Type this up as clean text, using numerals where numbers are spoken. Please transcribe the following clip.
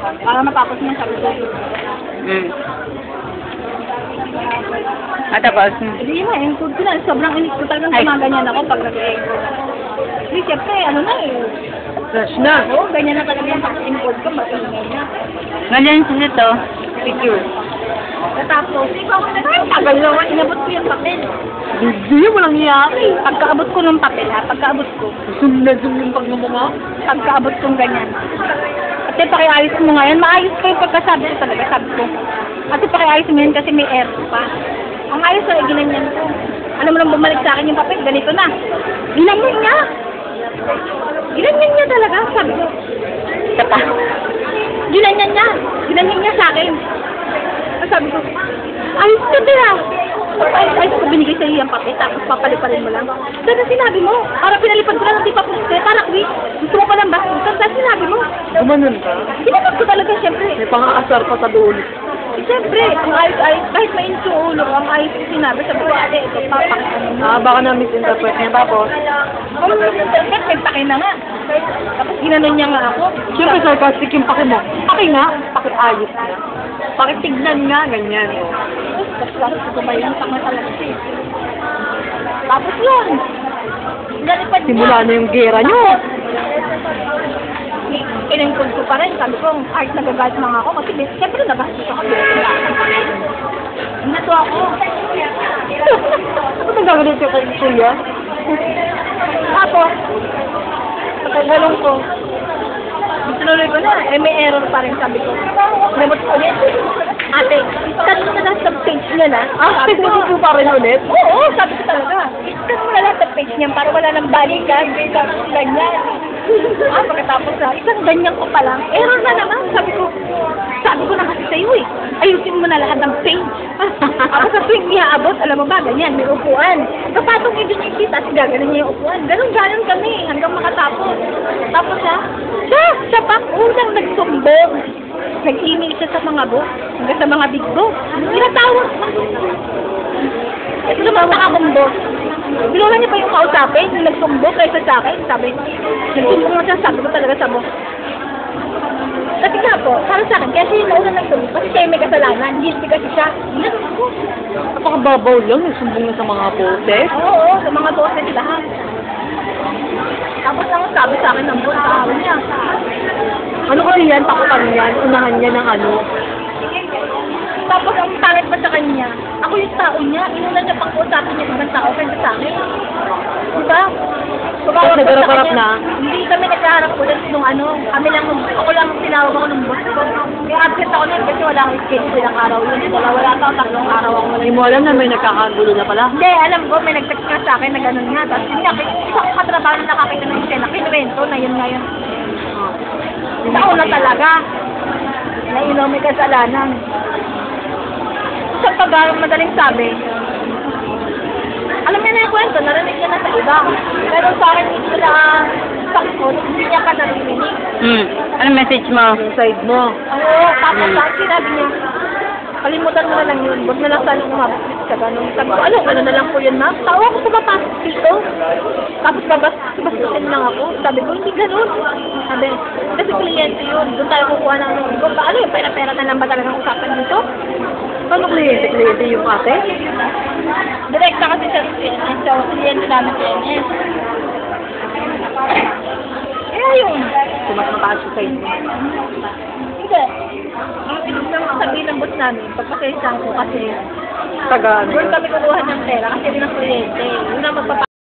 Para matapos niya sabi ko. Tapos? Hindi mo, encode ko na. Sobrang inis ko talagang gumaganyan ako pag nag-encode. Hindi, siyempre, ano na eh. Flash na. Oo, ganyan na talaga yung pag-encode ko, mag-ingay na. Ngayon sa nito, picture. Tapos, ikaw ko na, ay, tagal naman, inabot ko yung papel. Hindi mo lang iyari. Pagkaabot ko ng papel, ha, pagkaabot ko. Zoom na zoom yung pagmumukha. Pagkaabot kong ganyan. Ate, pakiayos mo ngayon. Maayos ko yung pagkasabi ko talaga, sabi ko. Ate, pakiayos mo yun kasi may error pa. Ang ayos na, ginanyan ko. Alam mo lang bumalik sa akin yung papel, ganito na. Ginanyan niya. Ginanyan niya talaga, sabi ko. Isa pa. Ginanyan niya. Ginanyan niya sa akin. Sabi ko, ayos ka din ah. Ayos ko binigay sa iyo yung papel, tapos papaliparin mo lang. Sana sinabi mo, para pinalipad ko lang hindi pa puste, para quick. Gusto mo pa ng basutan, sana sinabi mo. Gumanon ka? Ginanyan ko talaga, siyempre. May pang-aasar pa sa doon. Siyempre, ang ayos-ayos, kahit mainit yung ulo, ang ayos ko sinabi, sabi ko, ate, ito, papakita mo. Baka na-misinterpret niya. Tapos? Kung misinterpret, may paki na nga. Tapos ginanon niya nga ako. Siyempre, sarcastic yung paki mo. Paki nga, paki-ayos na. Pakitignan nga, ganyan. Tapos kumayantak na talaga siya. Tapos yun. Nalipad niya. Simula na yung gera nyo. Kinengkod ko pa rin. Sabi ko, art nagagalit mga ako. Kasi siyempre nabastos ako. Nato ako. Ano nagagalit yung kay Kuya? Tapos, pagkagalong ko, tinuloy ko na, may error pa rin, sabi ko. Nabot ko ulit. Ate, scan mo na lahat ng page niya na. Sabi ko pa rin ulit? Oo, sabi ko talaga. Scan mo na lahat ng page niya para wala nang balikan. Ganyan. Pagkatapos na, isang ganyan ko pa lang. Error na naman, sabi ko na kasi sa'yo eh. Ayusin mo na lahat ng page. Ako sa tuwing iaabot, alam mo ba, ganyan, may upuan. Kapatong yung dinikita, kasi gaganon niya yung upuan. Ganon kami, hanggang makatapos. Tapos siya pa, unang nagsumbong. Nag-email siya sa mga boss, hanggang sa mga big boss. Tinatawag. Ito naman akong boss. Binuha niya pa yung kausapin, yung nagsumbong kaysa sa akin. Sabi, nagsumbong mo siya, sabi ko talaga sa boss. Kasi nga po, para sa akin, kaya siya yung nauna nagsumbong. Kasi siya yung may kasalanan, guilty kasi siya. Napakababaw lang, nagsumbong na sa mga boses. Oo, sa mga boses lahat. Tapos lang sabi sa akin ng boss, sabi niya. Ano kasi yan, takutan yan, unahan niya ng ano. Tapos ang pangit pa sa kanya, ako yung tao niya, inuna niya pang usapin niya ibang tao kaysa sa akin. Diba? Tapos nagharap-harap na? Hindi kami nagkaharap ulit nung ano, ako lang tinawag ako ng boss ko. Kaya absent ako nun kasi wala akong schedule ilang araw yun. Wala ako, 3 araw ako. Hindi mo alam na may nagkakagulo na pala. Hindi, alam ko, may nag-text ka sa akin na gano'n nga. Tapos yun nga, isang katrabaho na nakakita ng eksena, kinuwento na yun nga yun. Sa una talaga, na may kasalanan. Isang tagarang madaling sabi, alam niya na yung kwento, narinig niya na sa iba. Pero sa akin, hindi na sakot, hindi niya pa narinig. Anong message mo? Yung side mo. Oo, tapos sa akin, sinabi niya, kalimutan mo na lang yun, huwag na lang sana umabot ka gano'n. Sabi ko, ano na lang po yun, ma'am? Tawa ko pumapasok dito. Tapos babastusin lang ako. Sabi ko, hindi gano'n. Sabi, kasi kliyente yun, doon tayo kukuha ng ano. Ano yung pera-pera na lang ba talagang usapan dito? Paano kliyente? Kliyente yung ate? Direkta kasi sa kliyente namin PNS. Kaya yun. So, mas mataas yung side mo. Hindi. Ang ibig sabihin ng boss namin, pagpasensyahan ko kasi Taga ano? doon kami kukuha ng pera kasi rin ang kliyente. Yun ang